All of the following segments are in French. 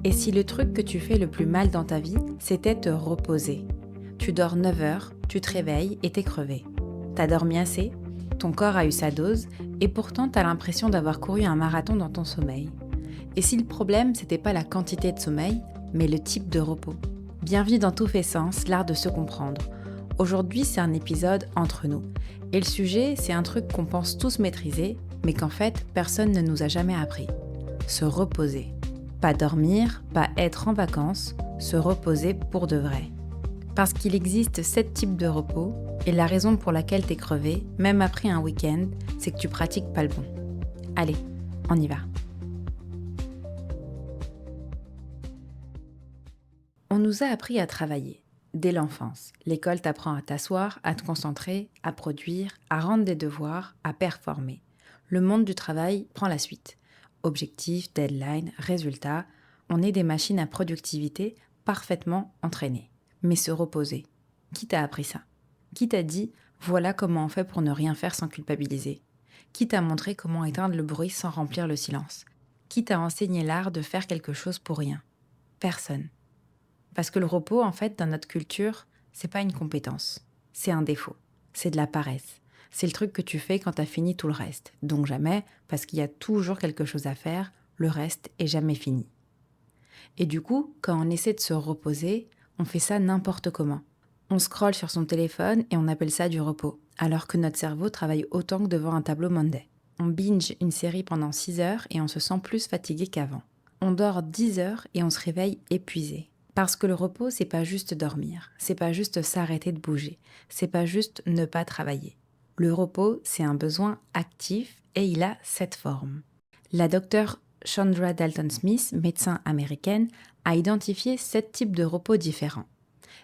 Et si le truc que tu fais le plus mal dans ta vie, c'était te reposer? Tu dors 9 heures, tu te réveilles et t'es crevé. T'as dormi assez? Ton corps a eu sa dose et pourtant t'as l'impression d'avoir couru un marathon dans ton sommeil. Et si le problème, c'était pas la quantité de sommeil, mais le type de repos? Bienvenue dans Tout fait sens, l'art de se comprendre. Aujourd'hui, c'est un épisode entre nous. Et le sujet, c'est un truc qu'on pense tous maîtriser, mais qu'en fait, personne ne nous a jamais appris. Se reposer. Pas dormir, pas être en vacances, se reposer pour de vrai. Parce qu'il existe 7 types de repos, et la raison pour laquelle t'es crevé, même après un week-end, c'est que tu pratiques pas le bon. Allez, on y va. On nous a appris à travailler. Dès l'enfance, l'école t'apprend à t'asseoir, à te concentrer, à produire, à rendre des devoirs, à performer. Le monde du travail prend la suite. Objectifs, deadline, résultats, on est des machines à productivité parfaitement entraînées. Mais se reposer, qui t'a appris ça? Qui t'a dit « voilà comment on fait pour ne rien faire sans culpabiliser » Qui t'a montré comment éteindre le bruit sans remplir le silence? Qui t'a enseigné l'art de faire quelque chose pour rien? Personne. Parce que le repos, en fait, dans notre culture, c'est pas une compétence, c'est un défaut, c'est de la paresse. C'est le truc que tu fais quand t'as fini tout le reste. Donc jamais, parce qu'il y a toujours quelque chose à faire, le reste est jamais fini. Et du coup, quand on essaie de se reposer, on fait ça n'importe comment. On scrolle sur son téléphone et on appelle ça du repos, alors que notre cerveau travaille autant que devant un tableau Monday. On binge une série pendant 6 heures et on se sent plus fatigué qu'avant. On dort 10 heures et on se réveille épuisé. Parce que le repos, c'est pas juste dormir, c'est pas juste s'arrêter de bouger, c'est pas juste ne pas travailler. Le repos, c'est un besoin actif et il a 7 formes. La docteure Chandra Dalton Smith, médecin américaine, a identifié 7 types de repos différents.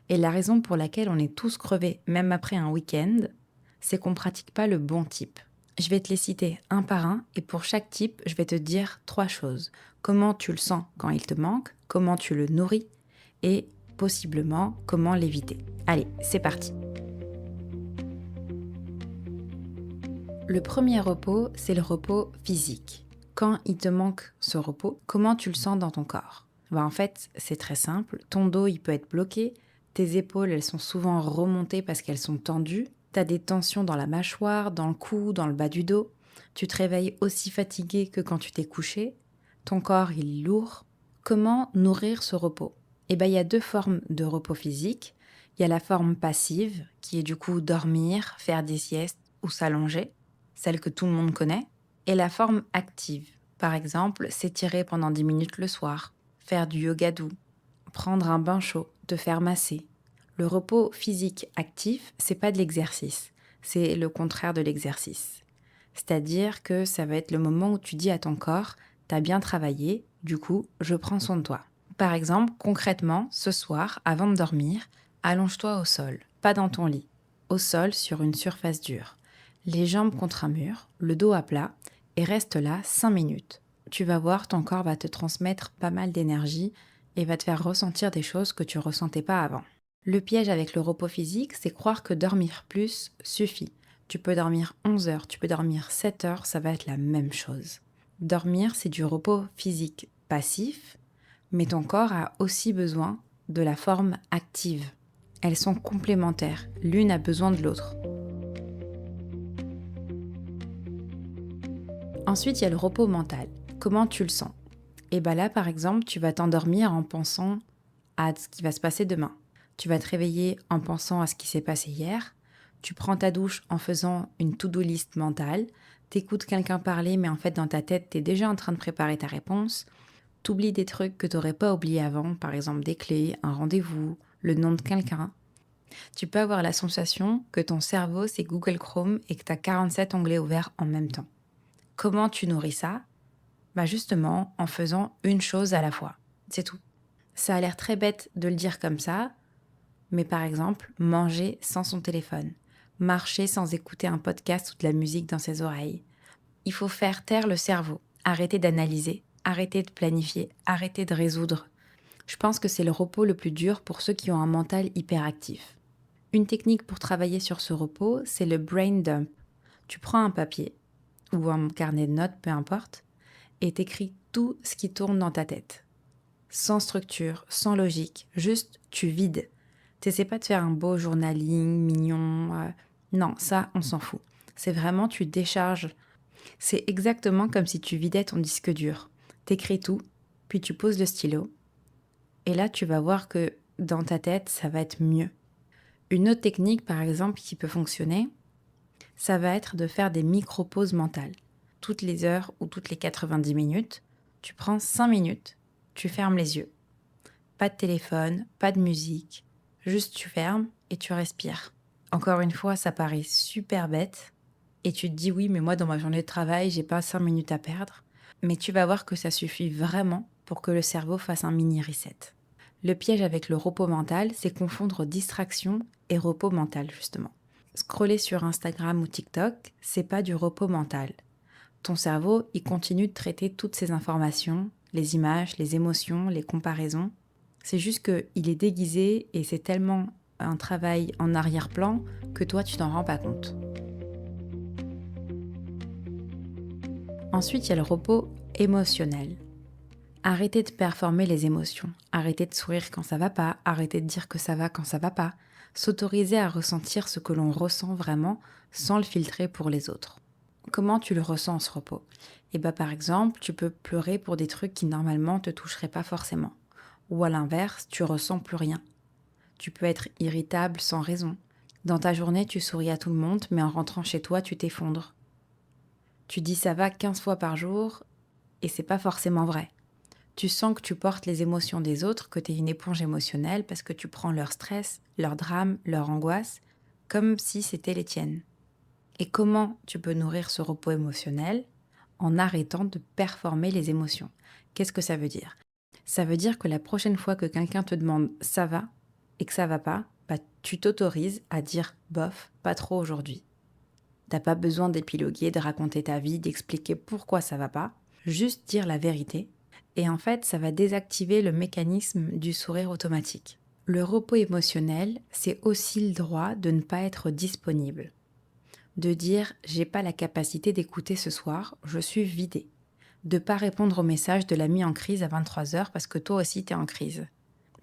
Et la raison pour laquelle on est tous crevés, même après un week-end, c'est qu'on ne pratique pas le bon type. Je vais te les citer un par un et pour chaque type, je vais te dire 3 choses. Comment tu le sens quand il te manque, comment tu le nourris et possiblement comment l'éviter. Allez, c'est parti. Le premier repos, c'est le repos physique. Quand il te manque ce repos, comment tu le sens dans ton corps? En fait, c'est très simple. Ton dos, il peut être bloqué. Tes épaules, elles sont souvent remontées parce qu'elles sont tendues. Tu as des tensions dans la mâchoire, dans le cou, dans le bas du dos. Tu te réveilles aussi fatigué que quand tu t'es couché. Ton corps, il est lourd. Comment nourrir ce repos? Il y a 2 formes de repos physique. Il y a la forme passive, qui est du coup dormir, faire des siestes ou s'allonger, celle que tout le monde connaît, et la forme active. Par exemple, s'étirer pendant 10 minutes le soir, faire du yoga doux, prendre un bain chaud, te faire masser. Le repos physique actif, c'est pas de l'exercice, c'est le contraire de l'exercice. C'est-à-dire que ça va être le moment où tu dis à ton corps « t'as bien travaillé, du coup, je prends soin de toi ». Par exemple, concrètement, ce soir, avant de dormir, allonge-toi au sol, pas dans ton lit, au sol sur une surface dure. Les jambes contre un mur, le dos à plat, et reste là 5 minutes. Tu vas voir, ton corps va te transmettre pas mal d'énergie et va te faire ressentir des choses que tu ne ressentais pas avant. Le piège avec le repos physique, c'est croire que dormir plus suffit. Tu peux dormir 11 heures, tu peux dormir 7 heures, ça va être la même chose. Dormir, c'est du repos physique passif, mais ton corps a aussi besoin de la forme active. Elles sont complémentaires, l'une a besoin de l'autre. Ensuite, il y a le repos mental. Comment tu le sens? Et là, par exemple, tu vas t'endormir en pensant à ce qui va se passer demain. Tu vas te réveiller en pensant à ce qui s'est passé hier. Tu prends ta douche en faisant une to-do list mentale. T'écoutes quelqu'un parler, mais en fait, dans ta tête, t'es déjà en train de préparer ta réponse. T'oublies des trucs que t'aurais pas oubliés avant, par exemple des clés, un rendez-vous, le nom de quelqu'un. Tu peux avoir la sensation que ton cerveau, c'est Google Chrome et que t'as 47 onglets ouverts en même temps. Comment tu nourris ça? Justement, en faisant une chose à la fois. C'est tout. Ça a l'air très bête de le dire comme ça, mais par exemple, manger sans son téléphone, marcher sans écouter un podcast ou de la musique dans ses oreilles. Il faut faire taire le cerveau, arrêter d'analyser, arrêter de planifier, arrêter de résoudre. Je pense que c'est le repos le plus dur pour ceux qui ont un mental hyperactif. Une technique pour travailler sur ce repos, c'est le brain dump. Tu prends un papier ou un carnet de notes, peu importe, et t'écris tout ce qui tourne dans ta tête. sans structure, sans logique, juste tu vides. T'essaies pas de faire un beau journaling mignon. Non, ça, on s'en fout. C'est vraiment, tu décharges. C'est exactement comme si tu vidais ton disque dur. T'écris tout, puis tu poses le stylo. Et là, tu vas voir que dans ta tête, ça va être mieux. Une autre technique, par exemple, qui peut fonctionner, ça va être de faire des micro-pauses mentales. Toutes les heures ou toutes les 90 minutes, tu prends 5 minutes, tu fermes les yeux. Pas de téléphone, pas de musique, juste tu fermes et tu respires. Encore une fois, ça paraît super bête et tu te dis oui, mais moi dans ma journée de travail, j'ai pas 5 minutes à perdre. Mais tu vas voir que ça suffit vraiment pour que le cerveau fasse un mini reset. Le piège avec le repos mental, c'est confondre distraction et repos mental justement. Scroller sur Instagram ou TikTok, c'est pas du repos mental. Ton cerveau, il continue de traiter toutes ces informations, les images, les émotions, les comparaisons. C'est juste qu'il est déguisé et c'est tellement un travail en arrière-plan que toi, tu t'en rends pas compte. Ensuite, il y a le repos émotionnel. Arrêtez de performer les émotions. Arrêtez de sourire quand ça va pas. Arrêtez de dire que ça va quand ça va pas. S'autoriser à ressentir ce que l'on ressent vraiment sans le filtrer pour les autres. Comment tu le ressens ce repos? Par exemple, tu peux pleurer pour des trucs qui normalement te toucheraient pas forcément. Ou à l'inverse, tu ressens plus rien. Tu peux être irritable sans raison. Dans ta journée, tu souris à tout le monde, mais en rentrant chez toi, tu t'effondres. Tu dis ça va 15 fois par jour, et c'est pas forcément vrai. Tu sens que tu portes les émotions des autres, que tu es une éponge émotionnelle parce que tu prends leur stress, leur drame, leur angoisse, comme si c'était les tiennes. Et comment tu peux nourrir ce repos émotionnel? En arrêtant de performer les émotions. Qu'est-ce que ça veut dire? Ça veut dire que la prochaine fois que quelqu'un te demande ça va et que ça va pas, tu t'autorises à dire bof, pas trop aujourd'hui. T'as pas besoin d'épiloguer, de raconter ta vie, d'expliquer pourquoi ça va pas, juste dire la vérité. Et en fait, ça va désactiver le mécanisme du sourire automatique. Le repos émotionnel, c'est aussi le droit de ne pas être disponible. De dire j'ai pas la capacité d'écouter ce soir, je suis vidé. De pas répondre au message de l'ami en crise à 23h parce que toi aussi t'es en crise.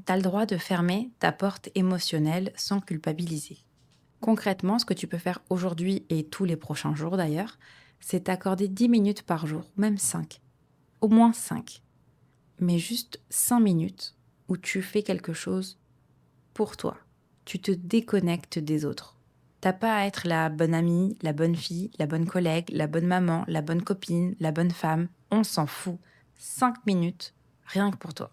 T'as le droit de fermer ta porte émotionnelle sans culpabiliser. Concrètement, ce que tu peux faire aujourd'hui et tous les prochains jours d'ailleurs, c'est t'accorder 10 minutes par jour, même 5. Au moins 5. Mais juste 5 minutes où tu fais quelque chose pour toi. Tu te déconnectes des autres. T'as pas à être la bonne amie, la bonne fille, la bonne collègue, la bonne maman, la bonne copine, la bonne femme. On s'en fout. 5 minutes, rien que pour toi.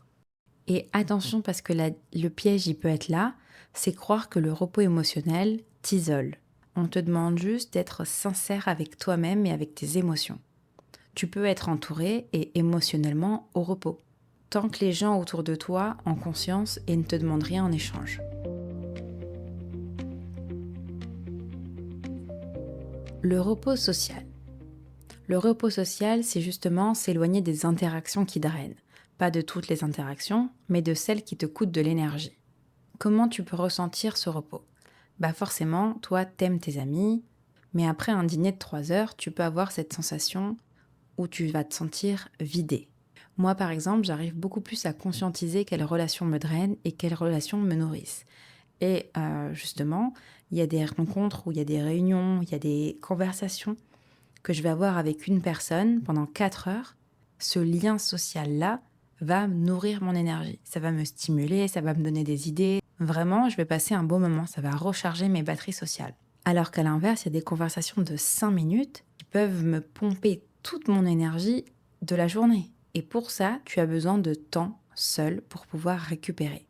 Et attention parce que le piège, il peut être là, c'est croire que le repos émotionnel t'isole. On te demande juste d'être sincère avec toi-même et avec tes émotions. Tu peux être entouré et émotionnellement au repos, tant que les gens autour de toi ont conscience et ne te demandent rien en échange. Le repos social. Le repos social, c'est justement s'éloigner des interactions qui drainent. Pas de toutes les interactions, mais de celles qui te coûtent de l'énergie. Comment tu peux ressentir ce repos? Forcément, toi, t'aimes tes amis, mais après un dîner de 3 heures, tu peux avoir cette sensation où tu vas te sentir vidé. Moi, par exemple, j'arrive beaucoup plus à conscientiser quelles relations me drainent et quelles relations me nourrissent. Et justement, il y a des rencontres où il y a des réunions, il y a des conversations que je vais avoir avec une personne pendant 4 heures. Ce lien social-là va nourrir mon énergie. Ça va me stimuler, ça va me donner des idées. Vraiment, je vais passer un beau moment, ça va recharger mes batteries sociales. Alors qu'à l'inverse, il y a des conversations de 5 minutes qui peuvent me pomper toute mon énergie de la journée. Et pour ça, tu as besoin de temps seul pour pouvoir récupérer.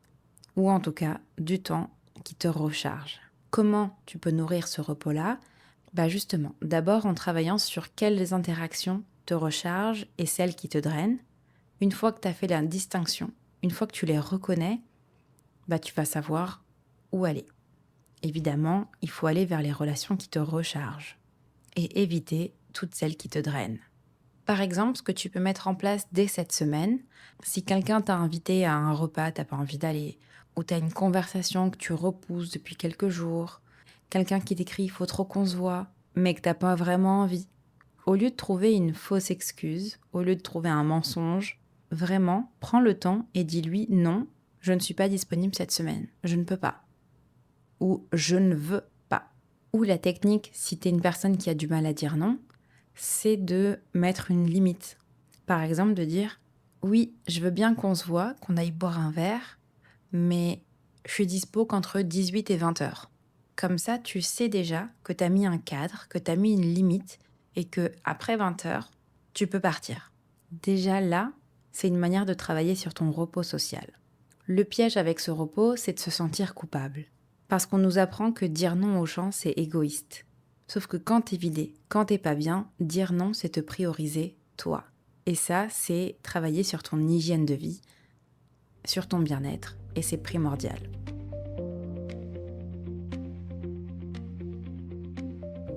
Ou en tout cas, du temps qui te recharge. Comment tu peux nourrir ce repos-là? Justement, d'abord en travaillant sur quelles interactions te rechargent et celles qui te drainent. Une fois que tu as fait la distinction, une fois que tu les reconnais, tu vas savoir où aller. Évidemment, il faut aller vers les relations qui te rechargent et éviter toutes celles qui te drainent. Par exemple, ce que tu peux mettre en place dès cette semaine, si quelqu'un t'a invité à un repas, t'as pas envie d'aller, ou tu as une conversation que tu repousses depuis quelques jours, quelqu'un qui t'écrit «il faut trop qu'on se voit», mais que t'as pas vraiment envie. Au lieu de trouver une fausse excuse, au lieu de trouver un mensonge, Vraiment, prends le temps et dis-lui non, je ne suis pas disponible cette semaine, je ne peux pas. Ou je ne veux pas. Ou la technique, si tu es une personne qui a du mal à dire non, c'est de mettre une limite. Par exemple, de dire oui, je veux bien qu'on se voit, qu'on aille boire un verre, mais je suis dispo qu'entre 18 et 20 heures. Comme ça, tu sais déjà que tu as mis un cadre, que tu as mis une limite et que après 20 heures, tu peux partir. Déjà là, c'est une manière de travailler sur ton repos social. Le piège avec ce repos, c'est de se sentir coupable. Parce qu'on nous apprend que dire non aux gens, c'est égoïste. Sauf que quand t'es vidé, quand t'es pas bien, dire non, c'est te prioriser toi. Et ça, c'est travailler sur ton hygiène de vie, sur ton bien-être, et c'est primordial.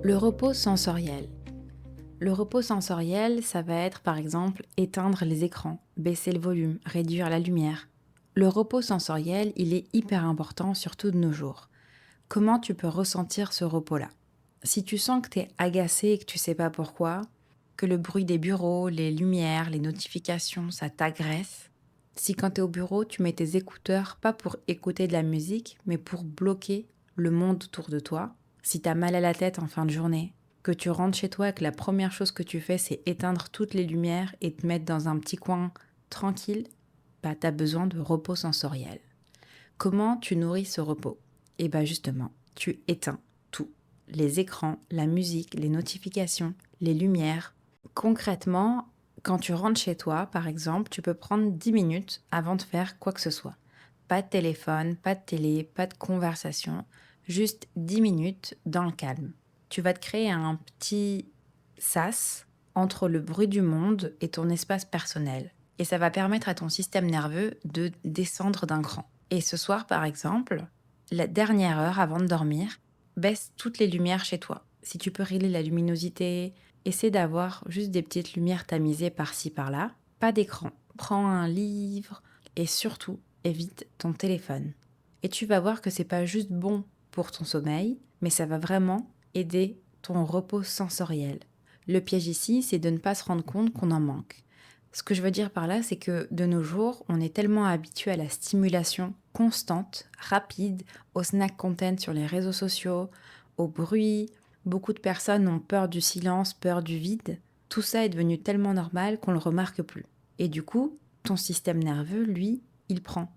Le repos sensoriel. Le repos sensoriel, ça va être par exemple éteindre les écrans, baisser le volume, réduire la lumière. Le repos sensoriel, il est hyper important, surtout de nos jours. Comment tu peux ressentir ce repos-là? Si tu sens que tu es agacé et que tu sais pas pourquoi, que le bruit des bureaux, les lumières, les notifications, ça t'agresse. Si quand tu es au bureau, tu mets tes écouteurs, pas pour écouter de la musique, mais pour bloquer le monde autour de toi. Si tu as mal à la tête en fin de journée, que tu rentres chez toi et que la première chose que tu fais, c'est éteindre toutes les lumières et te mettre dans un petit coin tranquille, bah tu as besoin de repos sensoriel. Comment tu nourris ce repos? Et bien justement, tu éteins tout. Les écrans, la musique, les notifications, les lumières. Concrètement, quand tu rentres chez toi, par exemple, tu peux prendre 10 minutes avant de faire quoi que ce soit. Pas de téléphone, pas de télé, pas de conversation, juste 10 minutes dans le calme. Tu vas te créer un petit sas entre le bruit du monde et ton espace personnel. Et ça va permettre à ton système nerveux de descendre d'un cran. Et ce soir, par exemple, la dernière heure avant de dormir, baisse toutes les lumières chez toi. Si tu peux régler la luminosité, essaie d'avoir juste des petites lumières tamisées par-ci, par-là. Pas d'écran. Prends un livre et surtout, évite ton téléphone. Et tu vas voir que c'est pas juste bon pour ton sommeil, mais ça va vraiment aider ton repos sensoriel. Le piège ici, c'est de ne pas se rendre compte qu'on en manque. Ce que je veux dire par là, c'est que de nos jours, on est tellement habitué à la stimulation constante, rapide, au snack content sur les réseaux sociaux, au bruit. Beaucoup de personnes ont peur du silence, peur du vide. Tout ça est devenu tellement normal qu'on ne le remarque plus. Et du coup, ton système nerveux, lui, il prend.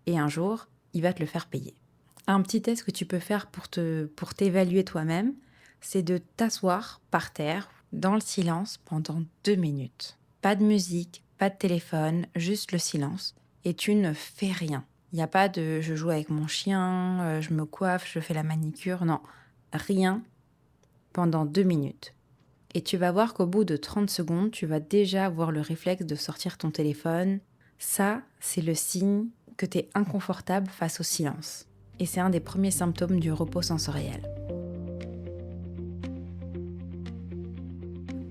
Et un jour, il va te le faire payer. Un petit test que tu peux faire pour t'évaluer toi-même, c'est de t'asseoir par terre, dans le silence, pendant 2 minutes. Pas de musique, pas de téléphone, juste le silence. Et tu ne fais rien. Il n'y a pas de je joue avec mon chien, je me coiffe, je fais la manicure. Non, rien pendant 2 minutes. Et tu vas voir qu'au bout de 30 secondes, tu vas déjà avoir le réflexe de sortir ton téléphone. Ça, c'est le signe que tu es inconfortable face au silence. Et c'est un des premiers symptômes du repos sensoriel.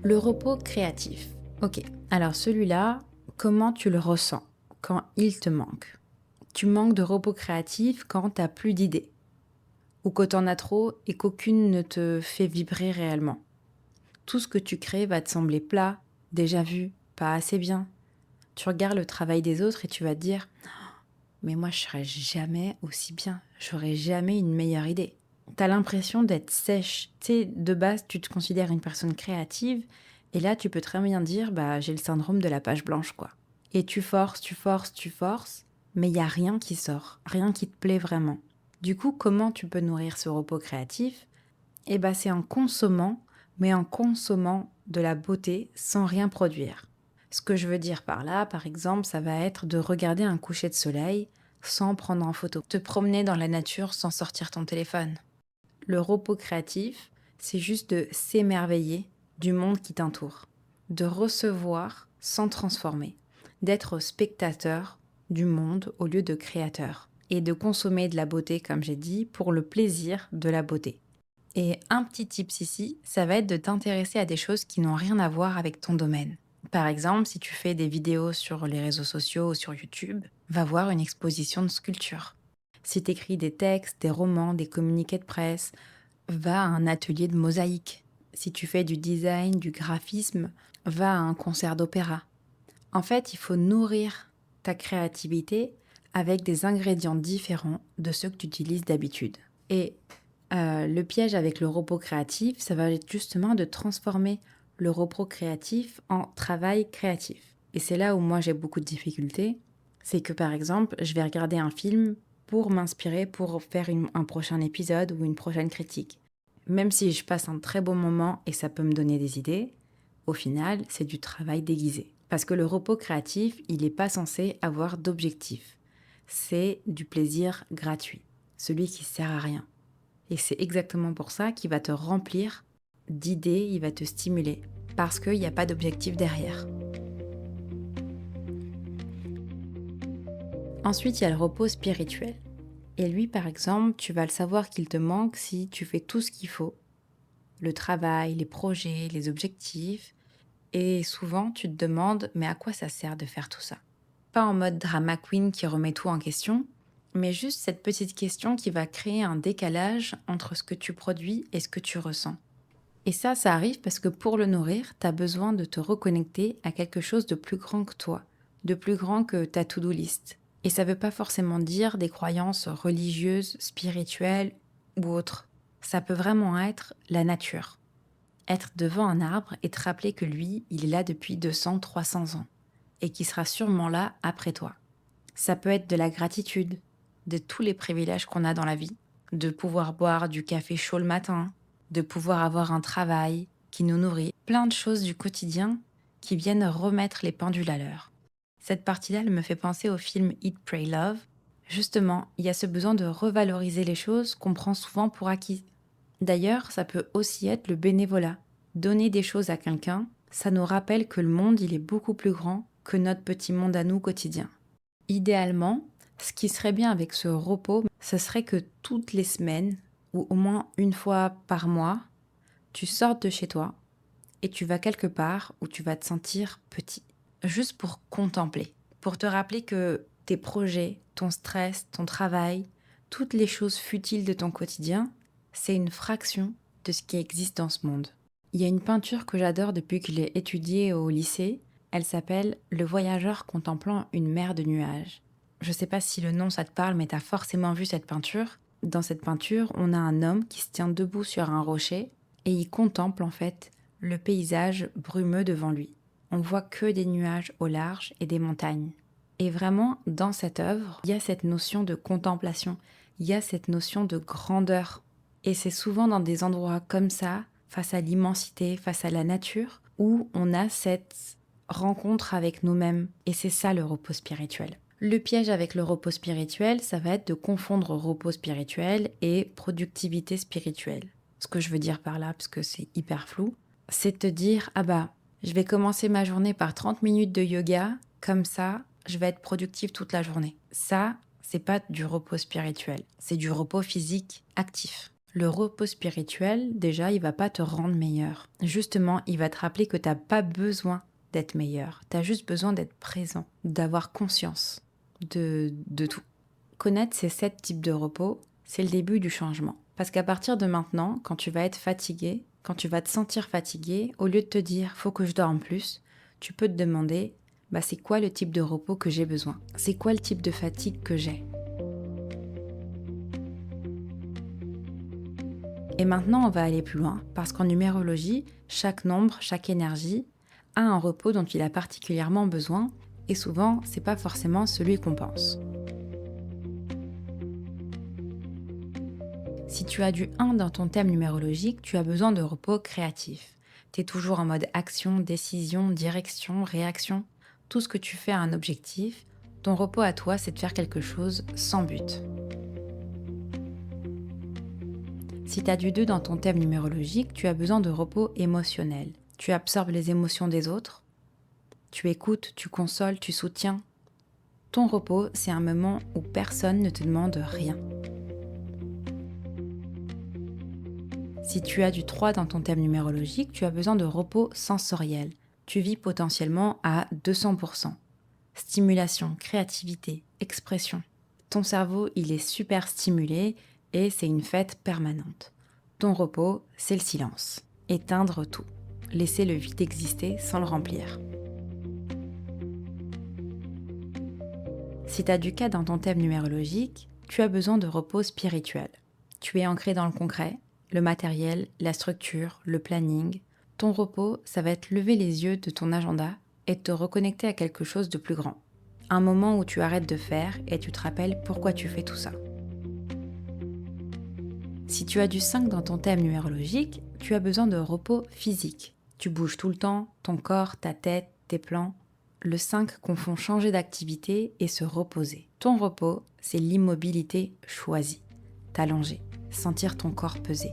Le repos créatif. Ok, alors celui-là, comment tu le ressens quand il te manque? Tu manques de repos créatif quand tu n'as plus d'idées. Ou que tu en as trop et qu'aucune ne te fait vibrer réellement. Tout ce que tu crées va te sembler plat, déjà vu, pas assez bien. Tu regardes le travail des autres et tu vas te dire « Mais moi, je serai jamais aussi bien. J'aurai jamais une meilleure idée. » T'as l'impression d'être sèche. Tu sais, de base, tu te considères une personne créative et là, tu peux très bien dire « Bah, j'ai le syndrome de la page blanche, quoi. » Et tu forces, mais il n'y a rien qui sort, rien qui te plaît vraiment. Du coup, comment tu peux nourrir ce repos créatif? Eh ben, c'est en consommant, mais en consommant de la beauté sans rien produire. Ce que je veux dire par là, par exemple, ça va être de regarder un coucher de soleil sans prendre en photo, te promener dans la nature sans sortir ton téléphone. Le repos créatif, c'est juste de s'émerveiller du monde qui t'entoure, de recevoir sans transformer, d'être spectateur du monde au lieu de créateur, et de consommer de la beauté, comme j'ai dit, pour le plaisir de la beauté. Et un petit tips ici, ça va être de t'intéresser à des choses qui n'ont rien à voir avec ton domaine. Par exemple, si tu fais des vidéos sur les réseaux sociaux ou sur YouTube, va voir une exposition de sculpture. Si tu écris des textes, des romans, des communiqués de presse, va à un atelier de mosaïque. Si tu fais du design, du graphisme, Va à un concert d'opéra. En fait, il faut nourrir ta créativité avec des ingrédients différents de ceux que tu utilises d'habitude. Et le piège avec le repos créatif, ça va être justement de transformer le repos créatif en travail créatif. Et c'est là où moi j'ai beaucoup de difficultés. C'est que par exemple, je vais regarder un film pour m'inspirer, pour faire un prochain épisode ou une prochaine critique. Même si je passe un très bon moment et ça peut me donner des idées, au final, c'est du travail déguisé. Parce que le repos créatif, il n'est pas censé avoir d'objectif. C'est du plaisir gratuit, celui qui sert à rien. Et c'est exactement pour ça qu'il va te remplir d'idées, il va te stimuler, parce qu'il n'y a pas d'objectif derrière. Ensuite, il y a le repos spirituel. Et lui, par exemple, tu vas le savoir qu'il te manque si tu fais tout ce qu'il faut. Le travail, les projets, les objectifs. Et souvent, tu te demandes, mais à quoi ça sert de faire tout ça? Pas en mode drama queen qui remet tout en question, mais juste cette petite question qui va créer un décalage entre ce que tu produis et ce que tu ressens. Et ça arrive parce que pour le nourrir, tu as besoin de te reconnecter à quelque chose de plus grand que toi, de plus grand que ta to-do list. Et ça ne veut pas forcément dire des croyances religieuses, spirituelles ou autres. Ça peut vraiment être la nature. Être devant un arbre et te rappeler que lui, il est là depuis 200, 300 ans et qui sera sûrement là après toi. Ça peut être de la gratitude, de tous les privilèges qu'on a dans la vie, de pouvoir boire du café chaud le matin, de pouvoir avoir un travail qui nous nourrit, plein de choses du quotidien qui viennent remettre les pendules à l'heure. Cette partie-là, elle me fait penser au film Eat, Pray, Love. Justement, il y a ce besoin de revaloriser les choses qu'on prend souvent pour acquis. D'ailleurs, ça peut aussi être le bénévolat. Donner des choses à quelqu'un, ça nous rappelle que le monde, il est beaucoup plus grand que notre petit monde à nous quotidien. Idéalement, ce qui serait bien avec ce repos, ce serait que toutes les semaines, ou au moins une fois par mois, tu sortes de chez toi et tu vas quelque part où tu vas te sentir petit. Juste pour contempler, pour te rappeler que tes projets, ton stress, ton travail, toutes les choses futiles de ton quotidien, c'est une fraction de ce qui existe dans ce monde. Il y a une peinture que j'adore depuis que je l'ai étudiée au lycée. Elle s'appelle Le voyageur contemplant une mer de nuages. Je ne sais pas si le nom ça te parle, mais tu as forcément vu cette peinture. Dans cette peinture, on a un homme qui se tient debout sur un rocher et il contemple en fait le paysage brumeux devant lui. On voit que des nuages au large et des montagnes. Et vraiment, dans cette œuvre, il y a cette notion de contemplation, il y a cette notion de grandeur. Et c'est souvent dans des endroits comme ça, face à l'immensité, face à la nature, où on a cette rencontre avec nous-mêmes. Et c'est ça le repos spirituel. Le piège avec le repos spirituel, ça va être de confondre repos spirituel et productivité spirituelle. Ce que je veux dire par là, parce que c'est hyper flou, c'est de te dire, ah bah, je vais commencer ma journée par 30 minutes de yoga, comme ça, je vais être productive toute la journée. Ça, c'est pas du repos spirituel, c'est du repos physique actif. Le repos spirituel, déjà, il va pas te rendre meilleur. Justement, il va te rappeler que t'as pas besoin d'être meilleur. T'as juste besoin d'être présent, d'avoir conscience de tout. Connaître ces 7 types de repos, c'est le début du changement. Parce qu'à partir de maintenant, quand tu vas être fatigué, quand tu vas te sentir fatigué, au lieu de te dire faut que je dorme plus, tu peux te demander c'est quoi le type de repos que j'ai besoin? C'est quoi le type de fatigue que j'ai? Et maintenant, on va aller plus loin, parce qu'en numérologie, chaque nombre, chaque énergie a un repos dont il a particulièrement besoin, et souvent, c'est pas forcément celui qu'on pense. Si tu as du 1 dans ton thème numérologique, tu as besoin de repos créatif. Tu es toujours en mode action, décision, direction, réaction. Tout ce que tu fais a un objectif. Ton repos à toi, c'est de faire quelque chose sans but. Si tu as du 2 dans ton thème numérologique, tu as besoin de repos émotionnel. Tu absorbes les émotions des autres. Tu écoutes, tu consoles, tu soutiens. Ton repos, c'est un moment où personne ne te demande rien. Si tu as du 3 dans ton thème numérologique, tu as besoin de repos sensoriel. Tu vis potentiellement à 200%. Stimulation, créativité, expression. Ton cerveau, il est super stimulé et c'est une fête permanente. Ton repos, c'est le silence. Éteindre tout. laisser le vide exister sans le remplir. Si tu as du cas dans ton thème numérologique, tu as besoin de repos spirituel. Tu es ancré dans le concret, le matériel, la structure, le planning. Ton repos, ça va être lever les yeux de ton agenda et te reconnecter à quelque chose de plus grand. Un moment où tu arrêtes de faire et tu te rappelles pourquoi tu fais tout ça. Si tu as du 5 dans ton thème numérologique, tu as besoin de repos physique. Tu bouges tout le temps, ton corps, ta tête, tes plans. Le 5 confond changer d'activité et se reposer. Ton repos, c'est l'immobilité choisie. T'allonger, sentir ton corps peser.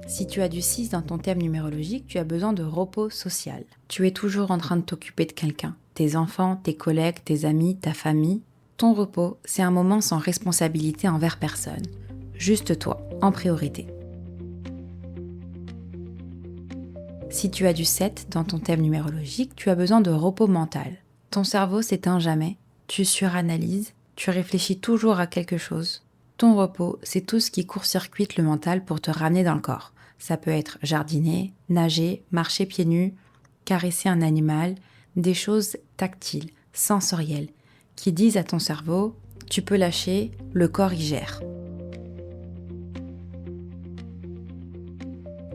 Si tu as du 6 dans ton thème numérologique, tu as besoin de repos social. Tu es toujours en train de t'occuper de quelqu'un. Tes enfants, tes collègues, tes amis, ta famille. Ton repos, c'est un moment sans responsabilité envers personne. Juste toi, en priorité. Si tu as du 7 dans ton thème numérologique, tu as besoin de repos mental. Ton cerveau s'éteint jamais, tu suranalyses, tu réfléchis toujours à quelque chose. Ton repos, c'est tout ce qui court-circuite le mental pour te ramener dans le corps. Ça peut être jardiner, nager, marcher pieds nus, caresser un animal, des choses tactiles, sensorielles, qui disent à ton cerveau « tu peux lâcher, le corps y gère ».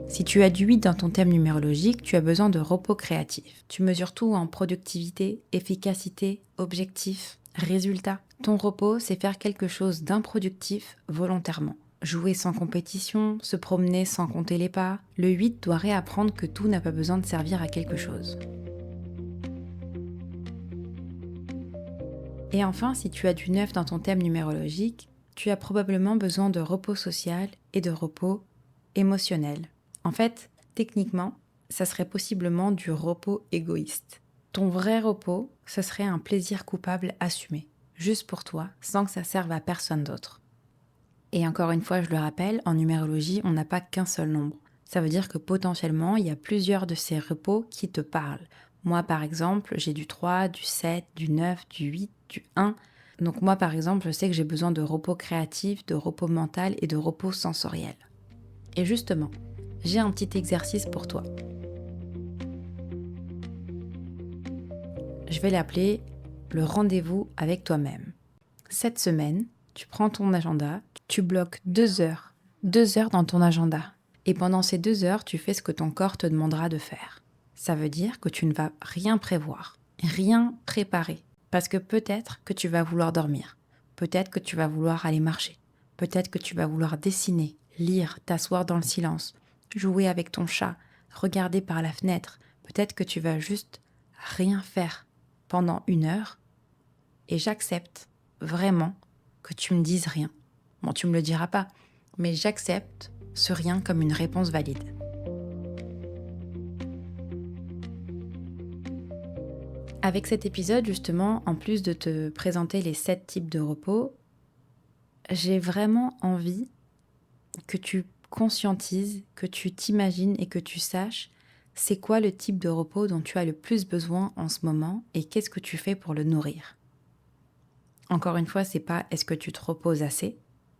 Si tu as du 8 dans ton thème numérologique, tu as besoin de repos créatif. Tu mesures tout en productivité, efficacité, objectif, résultat. Ton repos, c'est faire quelque chose d'improductif volontairement. Jouer sans compétition, se promener sans compter les pas. Le 8 doit réapprendre que tout n'a pas besoin de servir à quelque chose. Et enfin, si tu as du 9 dans ton thème numérologique, tu as probablement besoin de repos social et de repos émotionnel. En fait, techniquement, ça serait possiblement du repos égoïste. Ton vrai repos, ce serait un plaisir coupable assumé, juste pour toi, sans que ça serve à personne d'autre. Et encore une fois, je le rappelle, en numérologie, on n'a pas qu'un seul nombre. Ça veut dire que potentiellement, il y a plusieurs de ces repos qui te parlent. Moi, par exemple, j'ai du 3, du 7, du 9, du 8, du 1. Donc moi, par exemple, je sais que j'ai besoin de repos créatif, de repos mental et de repos sensoriel. Et justement, j'ai un petit exercice pour toi. Je vais l'appeler le rendez-vous avec toi-même. Cette semaine, tu prends ton agenda, tu bloques 2 heures. 2 heures dans ton agenda. Et pendant ces 2 heures, tu fais ce que ton corps te demandera de faire. Ça veut dire que tu ne vas rien prévoir, rien préparer. Parce que peut-être que tu vas vouloir dormir. Peut-être que tu vas vouloir aller marcher. Peut-être que tu vas vouloir dessiner, lire, t'asseoir dans le silence, jouer avec ton chat, regarder par la fenêtre. Peut-être que tu vas juste rien faire pendant 1 heure. Et j'accepte vraiment que tu me dises rien. Bon, tu me le diras pas, mais j'accepte ce rien comme une réponse valide. Avec cet épisode, justement, en plus de te présenter les 7 types de repos, j'ai vraiment envie que tu conscientises, que tu t'imagines et que tu saches c'est quoi le type de repos dont tu as le plus besoin en ce moment et qu'est-ce que tu fais pour le nourrir. Encore une fois, c'est pas est-ce que tu te reposes assez.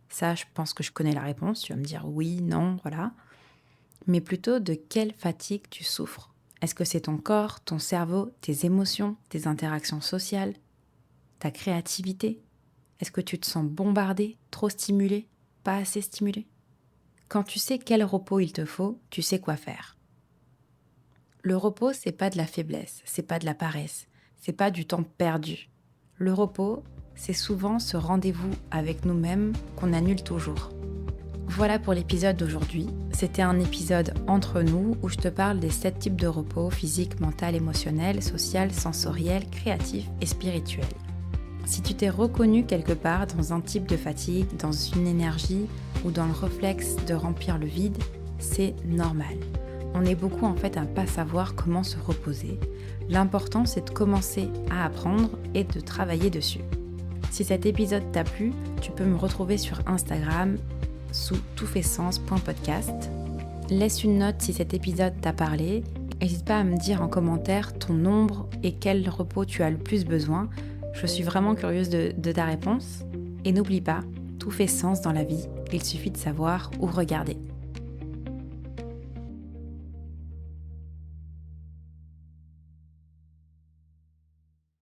Ça, je pense que je connais la réponse. Tu vas me dire oui, non, voilà. Mais plutôt de quelle fatigue tu souffres. Est-ce que c'est ton corps, ton cerveau, tes émotions, tes interactions sociales, ta créativité? Est-ce que tu te sens bombardé, trop stimulé, pas assez stimulé? Quand tu sais quel repos il te faut, tu sais quoi faire. Le repos, c'est pas de la faiblesse, c'est pas de la paresse, c'est pas du temps perdu. Le repos, c'est souvent ce rendez-vous avec nous-mêmes qu'on annule toujours. Voilà pour l'épisode d'aujourd'hui. C'était un épisode entre nous où je te parle des 7 types de repos physique, mental, émotionnel, social, sensoriel, créatif et spirituel. Si tu t'es reconnu quelque part dans un type de fatigue, dans une énergie ou dans le réflexe de remplir le vide, c'est normal. On est beaucoup en fait à ne pas savoir comment se reposer. L'important, c'est de commencer à apprendre et de travailler dessus. Si cet épisode t'a plu, tu peux me retrouver sur Instagram sous toutfaitsens.podcast. Laisse une note si cet épisode t'a parlé. N'hésite pas à me dire en commentaire ton nombre et quel repos tu as le plus besoin. Je suis vraiment curieuse de ta réponse. Et n'oublie pas, tout fait sens dans la vie, il suffit de savoir où regarder.